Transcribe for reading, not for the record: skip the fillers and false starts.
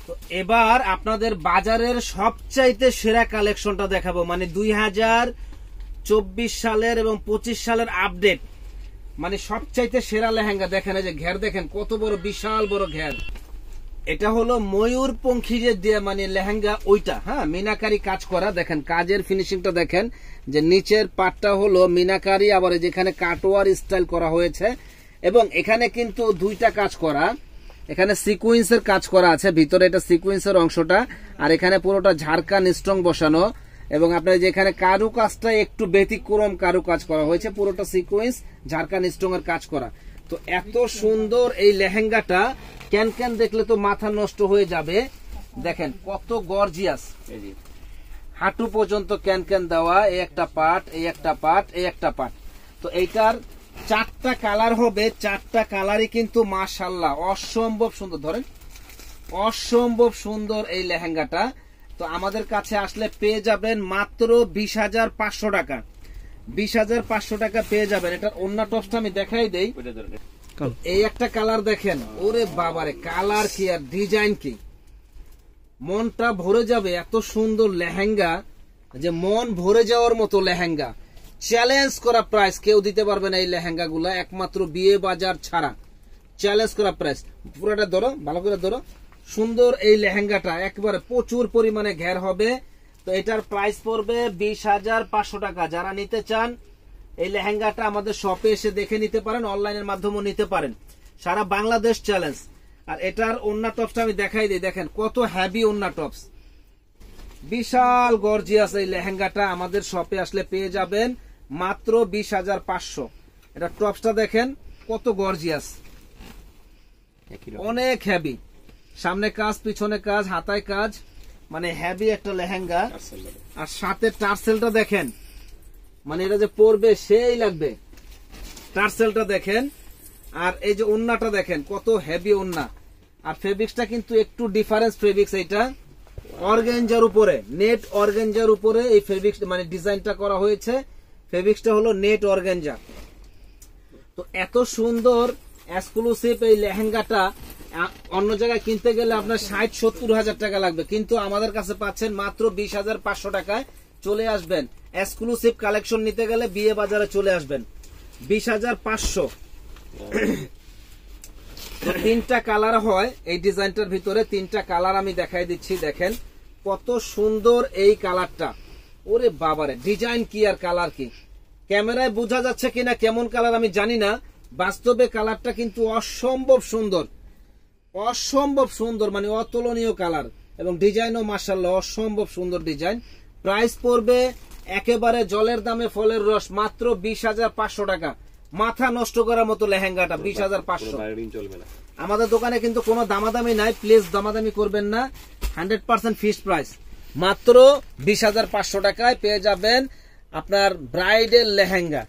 তো এবার আপনাদের বাজারের সবচাইতে সেরা কালেকশনটা দেখাবো, মানে 2024 সালের এবং 25 সালের আপডেট, মানে সবচাইতে সেরা লেহেঙ্গা। দেখেন এই যে ঘের দেখেন কত বড়, বিশাল বড় ঘের। এটা হলো ময়ূরপঙ্খী যে দিয়ে মানে লেহেঙ্গা ওইটা, হ্যাঁ, মিনাকারি কাজ করা। দেখেন কাজের ফিনিশিংটা দেখেন, যে নিচের পাটটা হলো মিনাকারি, আবার যেখানে কাটোয়ার স্টাইল করা হয়েছে, এবং এখানে কিন্তু দুইটা কাজ করা। এখানে সিকুয়েন্সের কাজ করা আছে ভিতরে, এটা সিকুয়েন্সের অংশটা, আর এখানে পুরোটা ঝাড়কান স্ট্রং বসানো, এবং আপনার যেখানে কারু কাজটা একটু ব্যতিক্রম কারু কাজ করা হয়েছে, পুরোটা সিকুয়েন্স ঝাড়কান স্ট্রং এর কাজ করা। তো এত সুন্দর এই লেহেঙ্গাটা ক্যান ক্যান দেখলে তো মাথা নষ্ট হয়ে যাবে। দেখেন কত গর্জিয়াস, হাঁটু পর্যন্ত ক্যান ক্যান দেওয়া, এই একটা পার্ট, এই একটা পার্ট, এই একটা পার্ট। তো এইটার 4টা কালার হবে, 4টা কালারই কিন্তু মাশাআল্লাহ অসম্ভব সুন্দর। ধরেন অসম্ভব সুন্দর এই লেহেঙ্গাটা। তো আমাদের কাছে আসলে পেয়ে যাবেন মাত্র 20,500 টাকা। 20,500 টাকা পেয়ে যাবেন। এটার ওন্না টপসটা আমি দেখাই দেই। এই একটা কালার দেখেন, ওরে বাবারে, কালার কি আর ডিজাইন কি, মনটা ভরে যাবে। এত সুন্দর লেহেঙ্গা, যে মন ভরে যাওয়ার মতো লেহেঙ্গা। চ্যালেঞ্জ করা প্রাইস, কেউ দিতে পারবে না এই লেহেঙ্গা গুলা, একমাত্র বিয়ে বাজার ছাড়া। চ্যালেঞ্জ করা প্রাইস। পুরোটা ধরো, ভালো করে ধরো। সুন্দর এই লেহেঙ্গাটা একবারে প্রচুর পরিমাণে ঘের হবে। তো এটার প্রাইস পড়বে 20,500 টাকা। যারা নিতে চান এই লেহেঙ্গাটা আমাদের শপে এসে দেখে নিতে পারেন, অনলাইনের মাধ্যমে নিতে পারেন। সারা বাংলাদেশ চ্যালেঞ্জ। আর এটার ওন্না টপসটা আমি দেখাই দিই। দেখেন কত হেভি ওন্না টপস, বিশাল গর্জিয়াস এই লেহেঙ্গাটা আমাদের শপে আসলে পেয়ে যাবেন মাত্র 20,500। এটা টপসটা দেখেন কত গর্জিয়াস, অনেক হেভি। সামনে কাজ, পিছনে কাজ, হাতায় কাজ, মানে হেভি একটা লেহেঙ্গা। আর সাথে টার্সেলটা দেখেন, মানে এটা যে পরবে সেই লাগবে। টার্সেলটা দেখেন, আর এই যে ওন্নাটা দেখেন কত হেভি ওন্না। আর ফেব্রিক্সটা কিন্তু একটু ডিফারেন্স ফেব্রিক্স। এটা অর্গানজার উপরে, নেট অর্গানজার উপরে এই ফেব্রিক্স মানে ডিজাইনটা করা হয়েছে। ফেব্রিক্সটা হলো নেট অর্গানজা। তো এত সুন্দর এক্সক্লুসিভ এই লেহেঙ্গাটা অন্য জায়গায় কিনতে গেলে আপনার 60-70 হাজার টাকা লাগবে, কিন্তু আমাদের কাছে পাচ্ছেন মাত্র 20,500 টাকায়। চলে আসবেন, এক্সক্লুসিভ কালেকশন নিতে গেলে বিয়ে বাজারে চলে আসবেন। 20,500। 3টা কালার হয় এই ডিজাইনটার ভিতরে, 3টা কালার আমি দেখাই দিচ্ছি। দেখেন কত সুন্দর এই কালারটা, ওরে বাবারে, ডিজাইন কি আর কালার কি। ক্যামেরায় বোঝা যাচ্ছে কিনা কেমন কালার আমি জানি না, বাস্তবে কালারটা কিন্তু অসম্ভব সুন্দর, অসম্ভব সুন্দর, মানে অতুলনীয় কালার, এবং ডিজাইনও মাশাআল্লাহ অসম্ভব সুন্দর ডিজাইন। প্রাইস পড়বে একেবারে জলের দামে ফলের রস, মাত্র 20,500 টাকা। মাথা নষ্ট করার মতো লেহেঙ্গাটা 20,500। আমাদের দোকানে কিন্তু কোনো দামাদামি নাই, প্লিজ দামাদামি করবেন না। 100% ফিক্সড প্রাইস, মাত্র 20,500 টাকায় পেয়ে যাবেন আপনার ব্রাইডের লেহেঙ্গা।